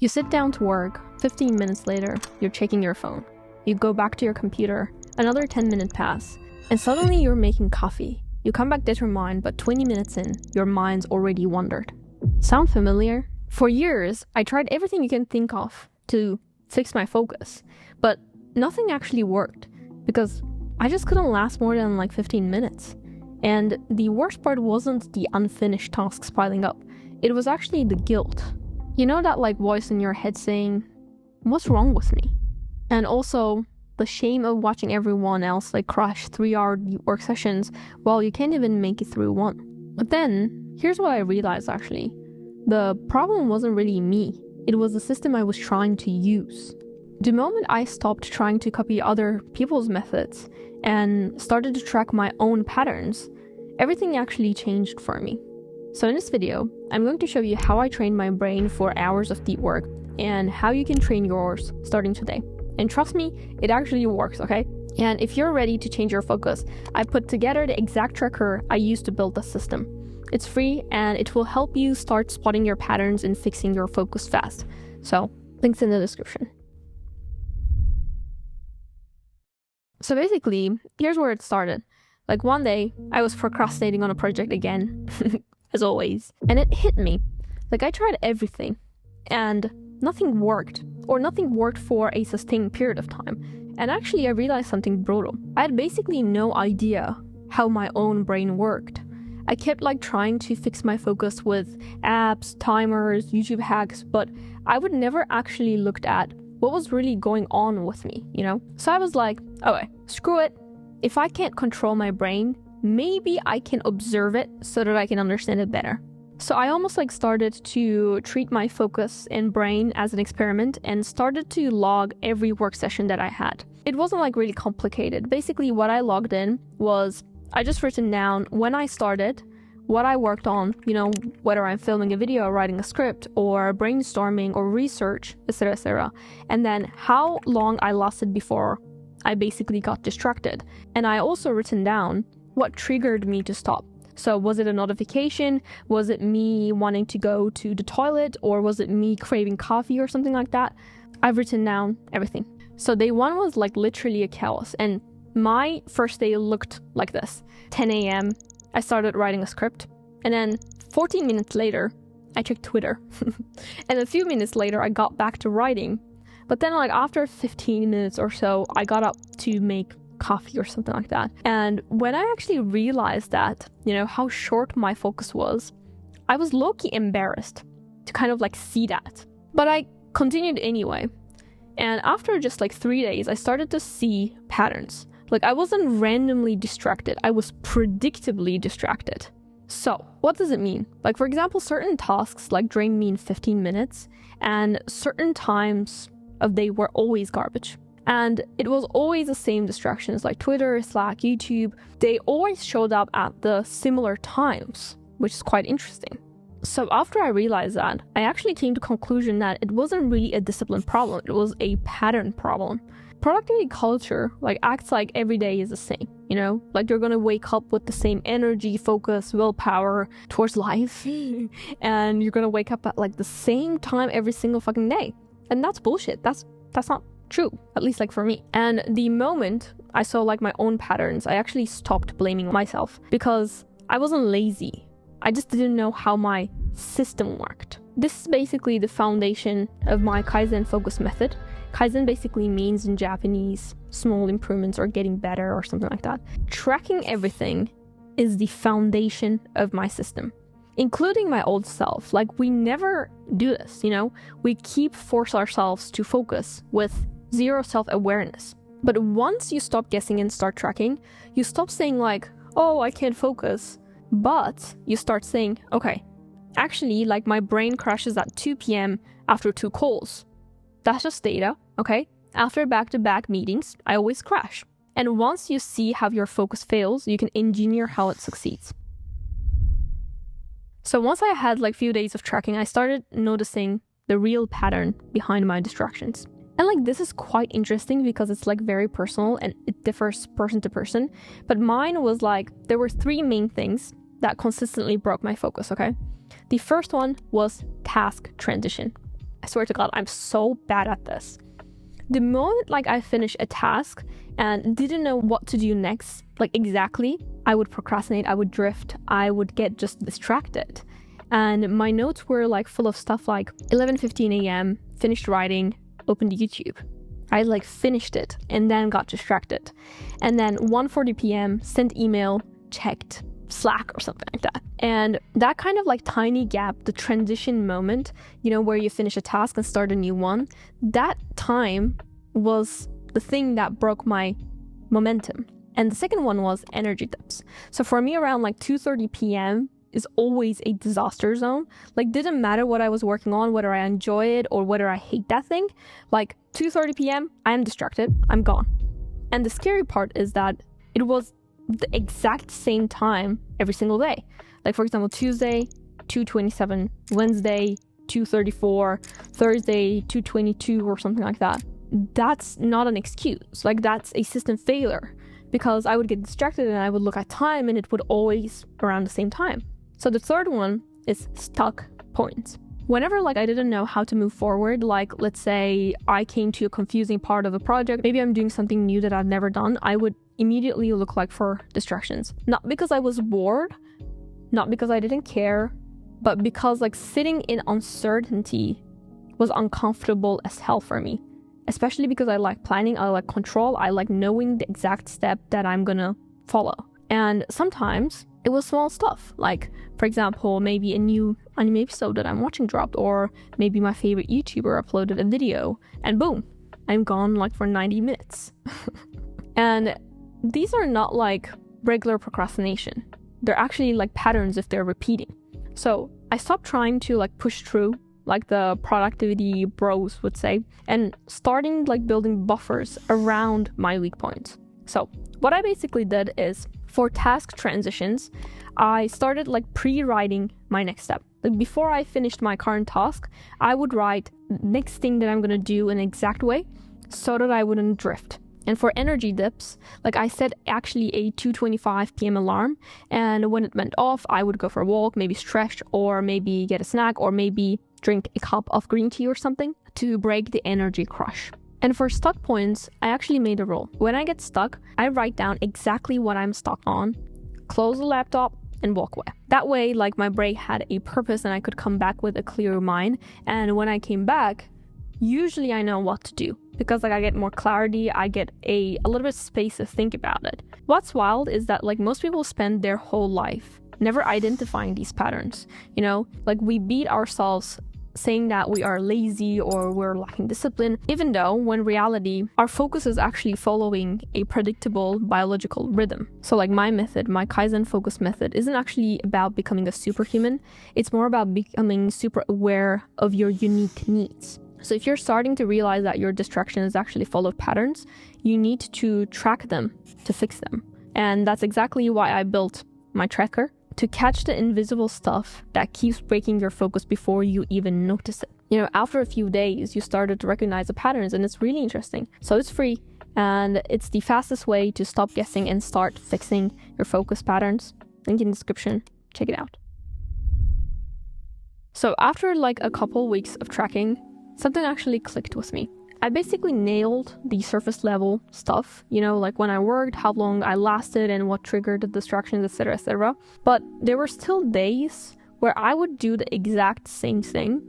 You sit down to work, 15 minutes later, you're checking your phone. You go back to your computer, another 10-minute pass, and suddenly you're making coffee. You come back determined, but 20 minutes in, your mind's already wandered. Sound familiar? For years, I tried everything you can think of to fix my focus, but nothing actually worked because I just couldn't last more than 15 minutes. And the worst part wasn't the unfinished tasks piling up. It was actually the guilt. You know that voice in your head saying, what's wrong with me? And also the shame of watching everyone else crush 3-hour work sessions while you can't even make it through one. But then, here's what I realized actually. The problem wasn't really me. It was the system I was trying to use. The moment I stopped trying to copy other people's methods and started to track my own patterns, everything actually changed for me. So in this video, I'm going to show you how I trained my brain for hours of deep work and how you can train yours starting today. And trust me, it actually works, okay? And if you're ready to change your focus, I put together the exact tracker I used to build the system. It's free and it will help you start spotting your patterns and fixing your focus fast. So, links in the description. So basically, here's where it started. One day, I was procrastinating on a project again, as always, and it hit me. I tried everything, and nothing worked, or nothing worked for a sustained period of time. And actually, I realized something brutal. I had basically no idea how my own brain worked. I kept trying to fix my focus with apps, timers, YouTube hacks, but I would never actually looked at what was really going on with me, you know? So I was like, okay, screw it. If I can't control my brain, maybe I can observe it so that I can understand it better. So I almost started to treat my focus and brain as an experiment and started to log every work session that I had. It wasn't really complicated. Basically what I logged in was I just written down when I started, what I worked on, whether I'm filming a video or writing a script or brainstorming or research, etc., etc. And then how long I lasted before I basically got distracted. And I also written down what triggered me to stop. So was it a notification? Was it me wanting to go to the toilet? Or was it me craving coffee or something like that? I've written down everything. So day one was literally a chaos. And my first day looked like this. 10 a.m. I started writing a script. And then 14 minutes later, I checked Twitter. And a few minutes later, I got back to writing. But then after 15 minutes or so, I got up to make coffee or something like that. And when I actually realized that, how short my focus was, I was low-key embarrassed to kind of see that. But I continued anyway. And after just 3 days, I started to see patterns. I wasn't randomly distracted. I was predictably distracted. So what does it mean? For example, certain tasks drained me in 15 minutes and certain times of day were always garbage. And it was always the same distractions Twitter, Slack, YouTube. They always showed up at the similar times, which is quite interesting. So after I realized that, I actually came to the conclusion that it wasn't really a discipline problem. It was a pattern problem. Productivity culture acts every day is the same, you're gonna wake up with the same energy, focus, willpower towards life, and you're gonna wake up at the same time every single fucking day. And that's bullshit. That's not true, at least for me. And the moment I saw my own patterns, I actually stopped blaming myself because I wasn't lazy. I just didn't know how my system worked. This is basically the foundation of my Kaizen focus method. Kaizen basically means in Japanese, small improvements or getting better or something like that. Tracking everything is the foundation of my system, including my old self. We never do this, We force ourselves to focus with zero self-awareness. But once you stop guessing and start tracking, you stop saying oh, I can't focus. But you start saying, okay, actually, my brain crashes at 2 p.m. after 2 calls. That's just data, okay? After back-to-back meetings, I always crash. And once you see how your focus fails, you can engineer how it succeeds. So once I had few days of tracking, I started noticing the real pattern behind my distractions. And this is quite interesting because it's very personal and it differs person to person. But mine was there were 3 main things that consistently broke my focus, okay? The first one was task transition. swear to God, I'm so bad at this. The moment like I finish a task and didn't know what to do next, like exactly, I would procrastinate, I would drift, I would get just distracted. And my notes were like full of stuff like 11:15 a.m., finished writing, opened YouTube. I like finished it and then got distracted. And then 1:40 p.m., sent email, checked Slack or something like that. And that kind of like tiny gap, the transition moment, you know, where you finish a task and start a new one, that time was the thing that broke my momentum. And the second one was energy dips. So for me, around like 2:30 p.m. is always a disaster zone. Like, didn't matter what I was working on, whether I enjoy it or whether I hate that thing. Like 2:30 p.m., I am distracted, I'm gone. And the scary part is that it was the exact same time every single day. Like, for example, Tuesday, 2:27, Wednesday, 2:34, Thursday, 2:22 or something like that. That's not an excuse. Like, that's a system failure, because I would get distracted and I would look at time and it would always around the same time. So the third one is stuck points. Whenever like I didn't know how to move forward, like let's say I came to a confusing part of a project, maybe I'm doing something new that I've never done, I would immediately look like for distractions. Not because I was bored, not because I didn't care, but because like sitting in uncertainty was uncomfortable as hell for me. Especially because I like planning, I like control, I like knowing the exact step that I'm gonna follow. And sometimes it was small stuff, like, for example, maybe a new anime episode that I'm watching dropped, or maybe my favorite YouTuber uploaded a video, and boom, I'm gone like for 90 minutes. And these are not like regular procrastination. They're actually like patterns if they're repeating. So I stopped trying to like push through, like the productivity bros would say, and starting like building buffers around my weak points. So what I basically did is, for task transitions, I started like pre-writing my next step. Like before I finished my current task, I would write the next thing that I'm gonna do in an exact way so that I wouldn't drift. And for energy dips, like I set actually a 2:25 p.m. alarm, and when it went off, I would go for a walk, maybe stretch, or maybe get a snack, or maybe drink a cup of green tea or something to break the energy crush. And for stuck points, I actually made a rule. When I get stuck, I write down exactly what I'm stuck on, close the laptop, and walk away. That way, like my break had a purpose and I could come back with a clear mind. And when I came back, usually I know what to do, because like I get more clarity, I get a little bit of space to think about it. What's wild is that like most people spend their whole life never identifying these patterns. You know, like we beat ourselves saying that we are lazy or we're lacking discipline, even though when reality, our focus is actually following a predictable biological rhythm. So like my method, my Kaizen focus method, isn't actually about becoming a superhuman. It's more about becoming super aware of your unique needs. So if you're starting to realize that your distractions actually follow patterns, you need to track them to fix them. And that's exactly why I built my tracker, to catch the invisible stuff that keeps breaking your focus before you even notice it. You know, after a few days, you started to recognize the patterns, and it's really interesting. So it's free, and it's the fastest way to stop guessing and start fixing your focus patterns. Link in the description. Check it out. So after like a couple weeks of tracking, something actually clicked with me. I basically nailed the surface level stuff, you know, like when I worked, how long I lasted, and what triggered the distractions, etc., etc. But there were still days where I would do the exact same thing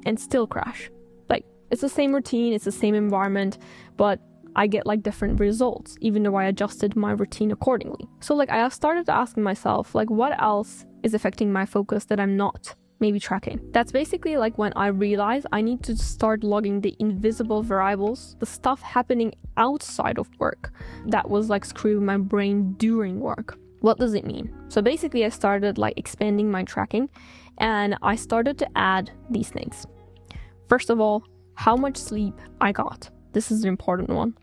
and still crash. Like, it's the same routine, it's the same environment, but I get like different results, even though I adjusted my routine accordingly. So like I started asking myself, like, what else is affecting my focus that I'm not maybe tracking? That's basically like when I realized I need to start logging the invisible variables, the stuff happening outside of work that was like screwing my brain during work. What does it mean? So basically I started like expanding my tracking, and I started to add these things. First of all, how much sleep I got. This is an important one.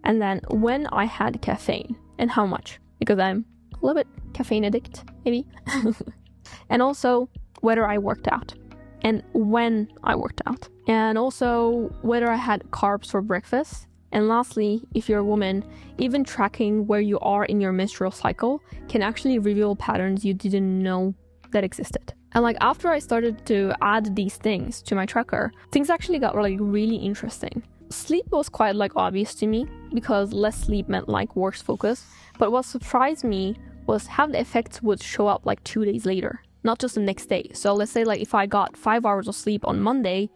And then when I had caffeine and how much, because I'm a little bit caffeine addict, maybe. And also whether I worked out and when I worked out, and also whether I had carbs for breakfast. And lastly, if you're a woman, even tracking where you are in your menstrual cycle can actually reveal patterns you didn't know that existed. And like after I started to add these things to my tracker, things actually got like really interesting. Sleep was quite like obvious to me because less sleep meant like worse focus. But what surprised me was how the effects would show up like 2 days later, not just the next day. So let's say like if I got 5 hours of sleep on Monday,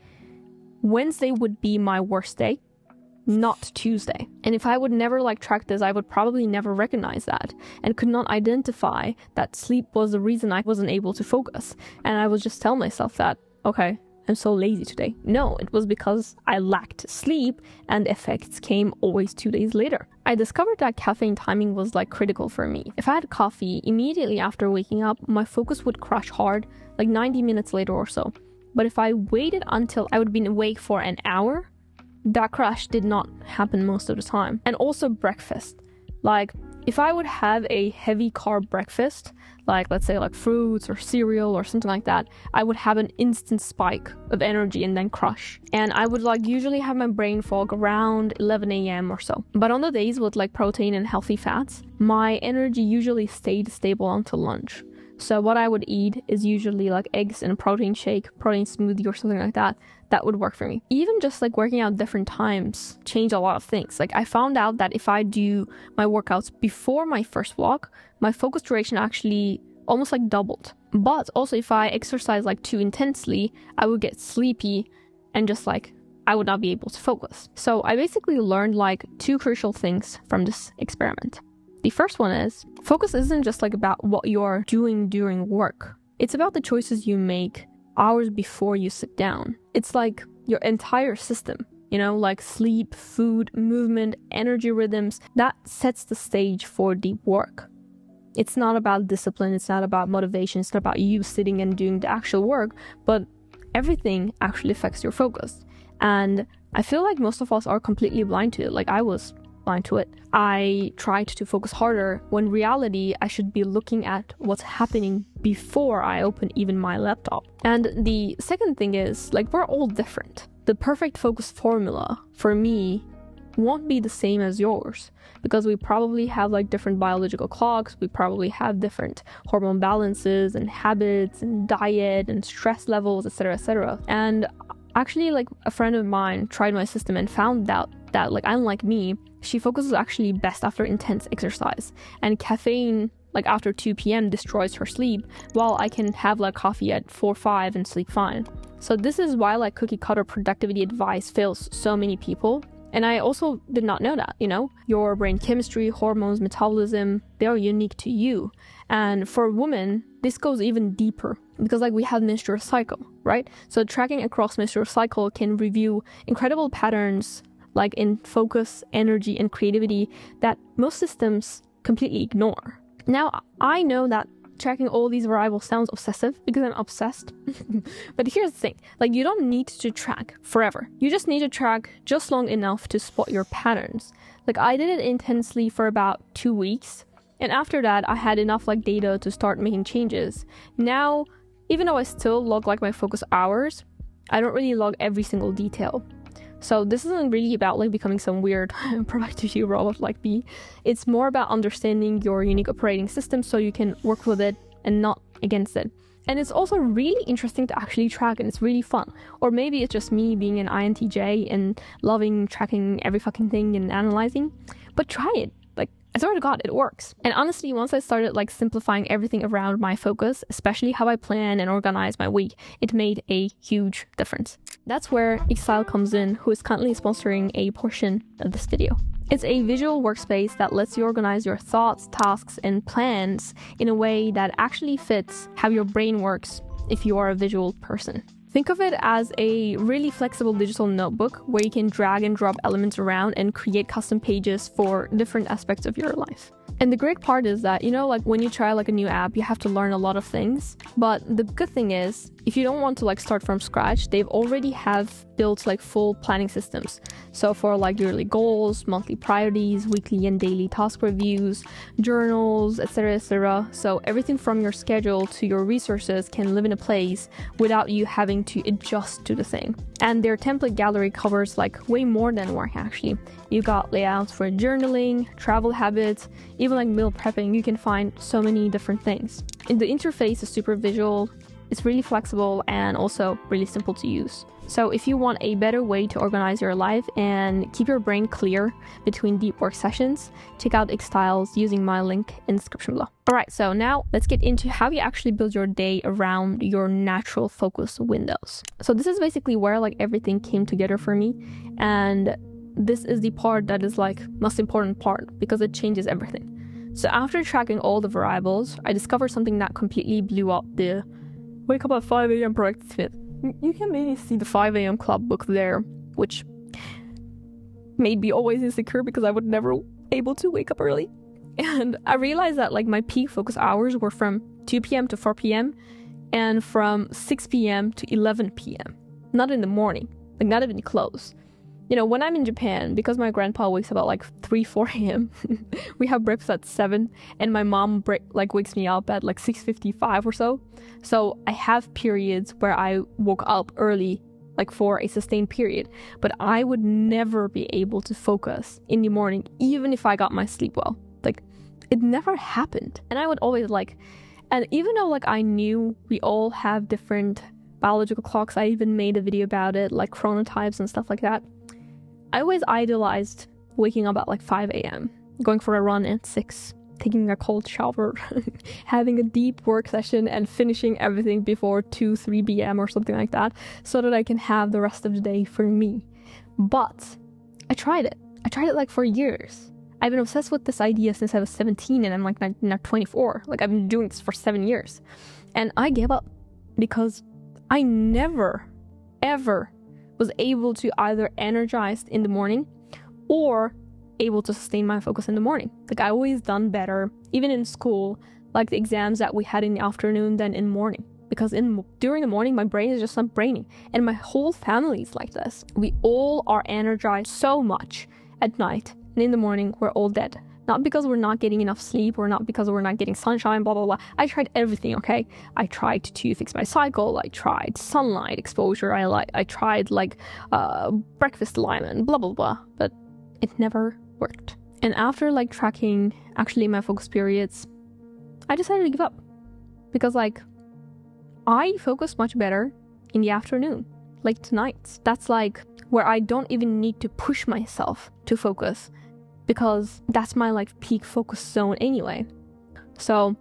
Wednesday would be my worst day, not Tuesday. And if I would never like track this, I would probably never recognize that and could not identify that sleep was the reason I wasn't able to focus. And I would just tell myself that, okay, I'm so lazy today. No, it was because I lacked sleep and the effects came always 2 days later. I discovered that caffeine timing was like critical for me. If I had coffee immediately after waking up, my focus would crash hard, like 90 minutes later or so. But if I waited until I would be awake for an hour, that crash did not happen most of the time. And also breakfast. Like if I would have a heavy carb breakfast, like let's say like fruits or cereal or something like that, I would have an instant spike of energy and then crush. And I would like usually have my brain fog around 11 a.m. or so. But on the days with like protein and healthy fats, my energy usually stayed stable until lunch. So what I would eat is usually like eggs and a protein shake, protein smoothie or something like that. That would work for me. Even just like working out different times change a lot of things. Like I found out that if I do my workouts before my first walk, my focus duration actually almost like doubled. But also if I exercise like too intensely, I would get sleepy and just like I would not be able to focus. So I basically learned like 2 crucial things from this experiment. The first one is focus isn't just like about what you're doing during work. It's about the choices you make hours before you sit down. It's like your entire system, you know, like sleep, food, movement, energy rhythms, that sets the stage for the work. It's not about discipline, it's not about motivation, it's not about you sitting and doing the actual work, but everything actually affects your focus. And I feel like most of us are completely blind to it. Like I was blind to it. I tried to focus harder when in reality I should be looking at what's happening before I open even my laptop. And the second thing is like we're all different. The perfect focus formula for me won't be the same as yours because we probably have like different biological clocks, we probably have different hormone balances and habits and diet and stress levels, etc., etc. And actually like a friend of mine tried my system and found out that like unlike me, she focuses actually best after intense exercise, and caffeine like after 2 p.m. destroys her sleep, while I can have like coffee at 4 or 5 and sleep fine. So this is why like cookie cutter productivity advice fails so many people. And I also did not know that, you know, your brain chemistry, hormones, metabolism, they are unique to you. And for women, this goes even deeper because like we have menstrual cycle, right? So tracking across menstrual cycle can review incredible patterns like in focus, energy, and creativity that most systems completely ignore. Now, I know that tracking all these variables sounds obsessive because I'm obsessed. But here's the thing, like you don't need to track forever. You just need to track just long enough to spot your patterns. Like I did it intensely for about 2 weeks. And after that, I had enough like data to start making changes. Now, even though I still log like my focus hours, I don't really log every single detail. So this isn't really about like becoming some weird productivity robot like me. It's more about understanding your unique operating system so you can work with it and not against it. And it's also really interesting to actually track, and it's really fun. Or maybe it's just me being an INTJ and loving tracking every fucking thing and analyzing. But try it. Like, I swear to God, it works. And honestly, once I started like simplifying everything around my focus, especially how I plan and organize my week, it made a huge difference. That's where Exile comes in, who is currently sponsoring a portion of this video. It's a visual workspace that lets you organize your thoughts, tasks, and plans in a way that actually fits how your brain works if you are a visual person. Think of it as a really flexible digital notebook where you can drag and drop elements around and create custom pages for different aspects of your life. And the great part is that, you know, like when you try like a new app, you have to learn a lot of things. But the good thing is, if you don't want to like start from scratch, they've already have built like full planning systems. So for like yearly goals, monthly priorities, weekly and daily task reviews, journals, etc., etc. So everything from your schedule to your resources can live in a place without you having to adjust to the thing. And their template gallery covers like way more than work actually. You got layouts for journaling, travel habits, even like meal prepping. You can find so many different things. And the interface is super visual. It's really flexible and also really simple to use. So if you want a better way to organize your life and keep your brain clear between deep work sessions, check out Xtiles using my link in the description below. Alright, so now let's get into how you actually build your day around your natural focus windows. So this is basically where like everything came together for me, and this is the part that is like most important part because it changes everything. So after tracking all the variables, I discovered something that completely blew up the wake up at 5 a.m. productive. You can maybe see the 5 a.m. club book there, which made me always insecure because I would never able to wake up early. And I realized that like my peak focus hours were from 2 p.m. to 4 p.m. and from 6 p.m. to 11 p.m. Not in the morning, like not even close. You know, when I'm in Japan, because my grandpa wakes up at like 4 a.m., we have breakfast at 7, and my mom wakes me up at like 6:55 or so. So I have periods where I woke up early, like for a sustained period, but I would never be able to focus in the morning, even if I got my sleep well. Like, it never happened. And I would always and even though like I knew we all have different biological clocks, I even made a video about it, like chronotypes and stuff like that. I always idolized waking up at like 5 a.m., going for a run at 6, taking a cold shower, having a deep work session, and finishing everything before 3 p.m. or something like that, so that I can have the rest of the day for me. But I tried it. Like for years. I've been obsessed with this idea since I was 17, and I'm like now 24. Like I've been doing this for 7 years. And I gave up because I never, ever was able to either energized in the morning or able to sustain my focus in the morning. Like I always done better, even in school, like the exams that we had in the afternoon than in morning. Because during the morning, my brain is just not braining. And my whole family is like this. We all are energized so much at night, and in the morning, we're all dead. Not because we're not getting enough sleep or not because we're not getting sunshine, blah, blah, blah. I tried everything, okay? I tried to fix my cycle. I tried sunlight exposure. I tried breakfast alignment, blah, blah, blah. But it never worked. And after tracking actually my focus periods, I decided to give up. Because I focus much better in the afternoon, like tonight. That's where I don't even need to push myself to focus, because that's my peak focus zone anyway. So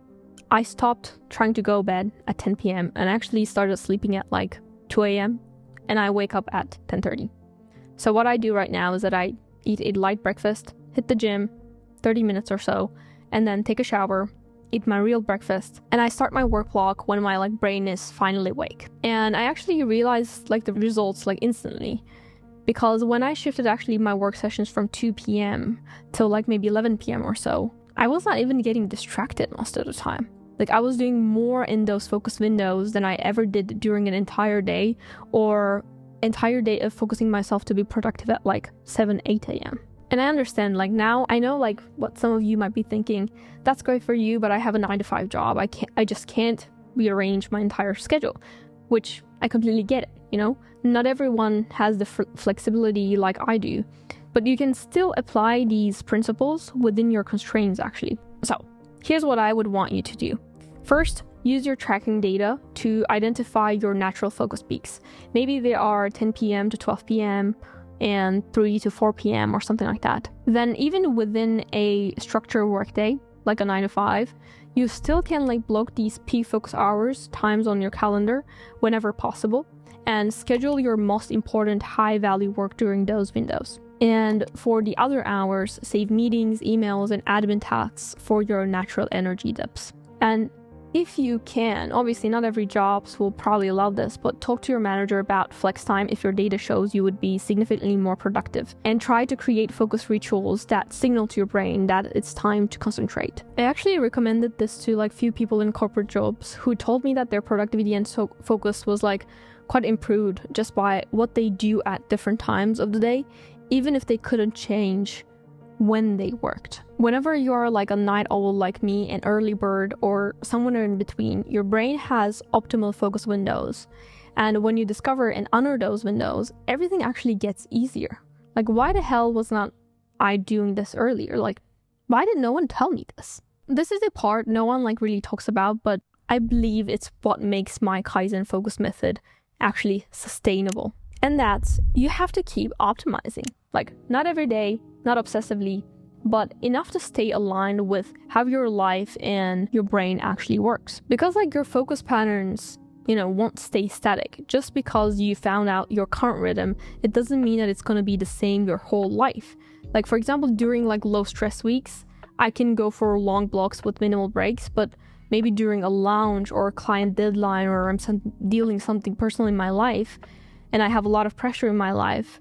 I stopped trying to go bed at 10 p.m. and actually started sleeping at 2 a.m. and I wake up at 10:30. So what I do right now is that I eat a light breakfast, hit the gym, 30 minutes or so, and then take a shower, eat my real breakfast, and I start my work block when my brain is finally awake. And I actually realized the results instantly. Because when I shifted actually my work sessions from 2 p.m. till maybe 11 p.m. or so, I was not even getting distracted most of the time. I was doing more in those focus windows than I ever did during an entire day, or entire day of focusing myself to be productive at 7, 8 a.m. And I understand, now I know what some of you might be thinking, that's great for you, but I have a 9-to-5 job. I just can't rearrange my entire schedule, which I completely get it, you know? Not everyone has the flexibility like I do, but you can still apply these principles within your constraints actually. So here's what I would want you to do. First, use your tracking data to identify your natural focus peaks. Maybe they are 10 p.m. to 12 p.m. and 3 to 4 p.m. or something like that. Then even within a structured workday, like a 9-to-5, you still can block these peak focus hours, times on your calendar whenever possible, and schedule your most important high-value work during those windows. And for the other hours, save meetings, emails, and admin tasks for your natural energy dips. And if you can, obviously not every job will probably allow this, but talk to your manager about flex time if your data shows you would be significantly more productive. And try to create focus rituals that signal to your brain that it's time to concentrate. I actually recommended this to few people in corporate jobs who told me that their productivity and focus was quite improved just by what they do at different times of the day, even if they couldn't change when they worked. Whenever you're a night owl like me, an early bird, or somewhere in between, your brain has optimal focus windows. And when you discover and honor those windows, everything actually gets easier. Why the hell was not I doing this earlier? Why did no one tell me this? This is a part no one really talks about, but I believe it's what makes my Kaizen focus method actually sustainable. And that's, you have to keep optimizing. Like, not every day, not obsessively, but enough to stay aligned with how your life and your brain actually works. Because like your focus patterns, won't stay static. Just because you found out your current rhythm, it doesn't mean that it's going to be the same your whole life. Like, for example, during like low stress weeks, I can go for long blocks with minimal breaks, but maybe during a lounge or a client deadline, or I'm dealing something personal in my life and I have a lot of pressure in my life,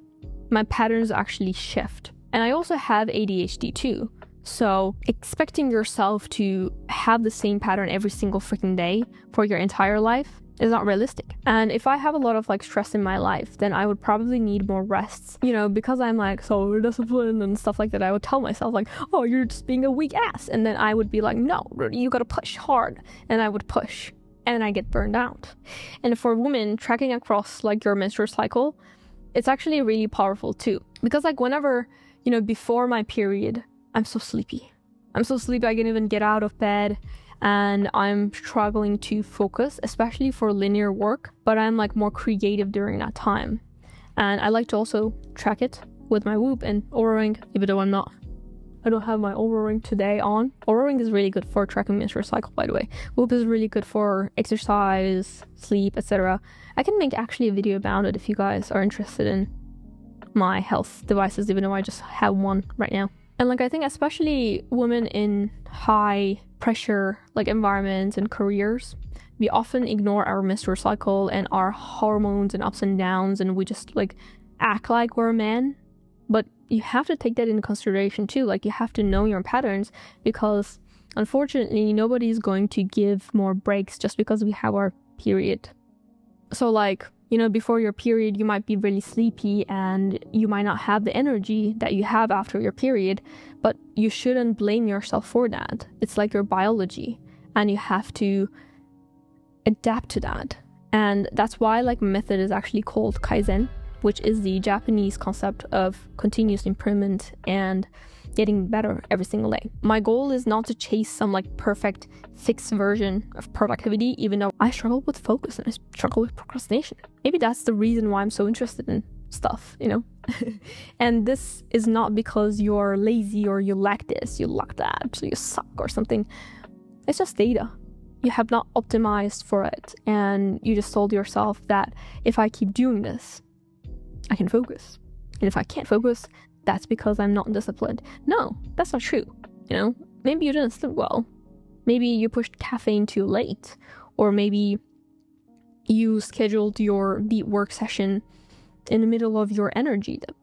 my patterns actually shift. And I also have ADHD too. So expecting yourself to have the same pattern every single freaking day for your entire life is not realistic. And if I have a lot of like stress in my life, then I would probably need more rests. Because I'm like so disciplined and stuff like that, I would tell myself like, oh, you're just being a weak ass. And then I would be like, no, you gotta push hard. And I would push. And I get burned out. And for women, tracking across like your menstrual cycle, it's actually really powerful too. Because like whenever, before my period, I'm so sleepy. I can't even get out of bed. And I'm struggling to focus, especially for linear work, but I'm like more creative during that time. And I like to also track it with my Whoop and Oura Ring, even though I don't have my Oura Ring today on. Oura Ring is really good for tracking menstrual cycle, by the way. Whoop is really good for exercise, sleep, etc. I can make actually a video about it if you guys are interested in my health devices, even though I just have one right now. And like, I think especially women in high pressure like environments and careers, we often ignore our menstrual cycle and our hormones and ups and downs, and we just like act like we're a man. But you have to take that into consideration too. Like, you have to know your patterns, because unfortunately nobody's going to give more breaks just because we have our period. So like, before your period, you might be really sleepy and you might not have the energy that you have after your period, but you shouldn't blame yourself for that. It's like your biology, and you have to adapt to that. And that's why like method is actually called Kaizen, which is the Japanese concept of continuous improvement and getting better every single day. My goal is not to chase some like perfect fixed version of productivity, even though I struggle with focus and I struggle with procrastination. Maybe that's the reason why I'm so interested in stuff, And this is not because you're lazy or you lack this, you lack that, so you suck or something. It's just data. You have not optimized for it, and you just told yourself that if I keep doing this, I can focus. And if I can't focus, that's because I'm not disciplined. No, that's not true. Maybe you didn't sleep well. Maybe you pushed caffeine too late. Or maybe you scheduled your deep work session in the middle of your energy dip.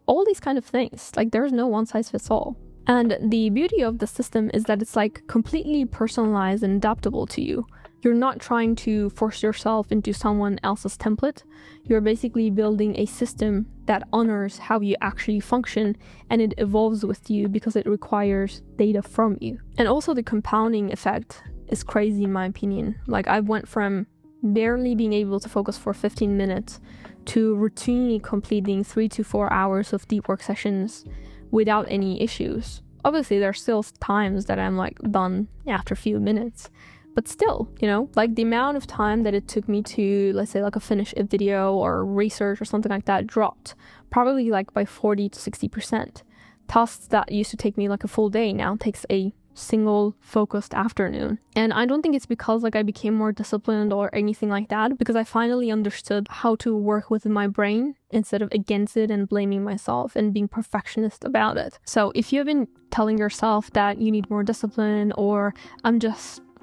All these kind of things. Like, there's no one size fits all. And the beauty of the system is that it's like completely personalized and adaptable to you. You're not trying to force yourself into someone else's template. You're basically building a system that honors how you actually function, and it evolves with you because it requires data from you. And also the compounding effect is crazy in my opinion. Like, I went from barely being able to focus for 15 minutes to routinely completing 3 to 4 hours of deep work sessions without any issues. Obviously, there's still times that I'm like done after a few minutes. But still, like the amount of time that it took me to, let's say, like a finish a video or research or something like that dropped probably like by 40 to 60%. Tasks that used to take me like a full day now takes a single focused afternoon. And I don't think it's because like I became more disciplined or anything like that, because I finally understood how to work with my brain instead of against it and blaming myself and being perfectionist about it. So if you've been telling yourself that you need more discipline, or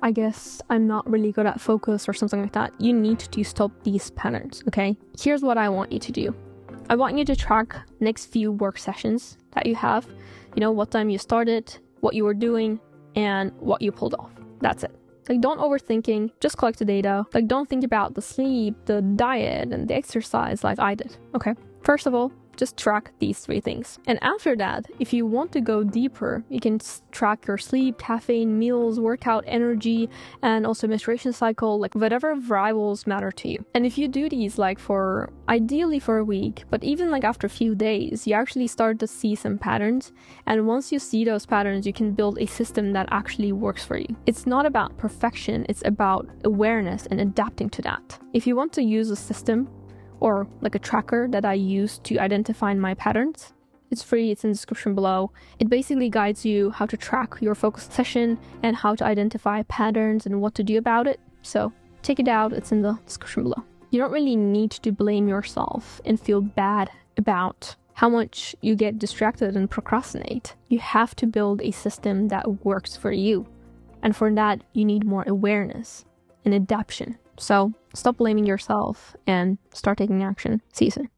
I guess I'm not really good at focus or something like that, you need to stop these patterns, okay? Here's what I want you to do. I want you to track next few work sessions that you have. What time you started, what you were doing, and what you pulled off. That's it. Like, don't overthinking, just collect the data. Like, don't think about the sleep, the diet, and the exercise like I did, okay? First of all, just track these 3 things. And after that, if you want to go deeper, you can track your sleep, caffeine, meals, workout, energy, and also menstruation cycle, like whatever variables matter to you. And if you do these like ideally for a week, but even like after a few days, you actually start to see some patterns. And once you see those patterns, you can build a system that actually works for you. It's not about perfection, it's about awareness and adapting to that. If you want to use a system or like a tracker that I use to identify my patterns, it's free, it's in the description below. It basically guides you how to track your focus session and how to identify patterns and what to do about it. So check it out, it's in the description below. You don't really need to blame yourself and feel bad about how much you get distracted and procrastinate. You have to build a system that works for you. And for that, you need more awareness and adaptation. So stop blaming yourself and start taking action. See you soon.